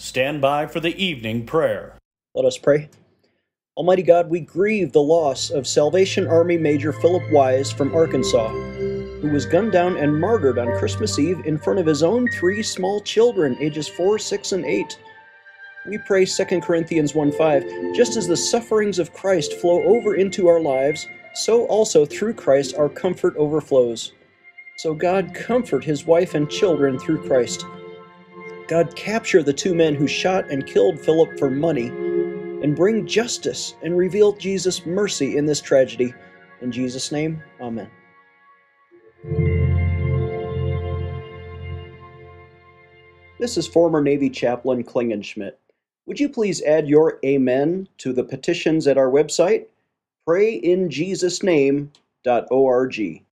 Stand by for the evening prayer. Let us pray. Almighty God, we grieve the loss of Salvation Army Major Philip Wise from Arkansas, who was gunned down and martyred on Christmas Eve in front of his own 3 small children, ages 4, 6, and 8. We pray 2 Corinthians 1:5, just as the sufferings of Christ flow over into our lives, so also through Christ our comfort overflows. So God, comfort his wife and children through Christ. God, capture the 2 men who shot and killed Philip for money, and bring justice and reveal Jesus' mercy in this tragedy. In Jesus' name, amen. This is former Navy Chaplain Klingenschmidt. Would you please add your amen to the petitions at our website, prayinjesusname.org.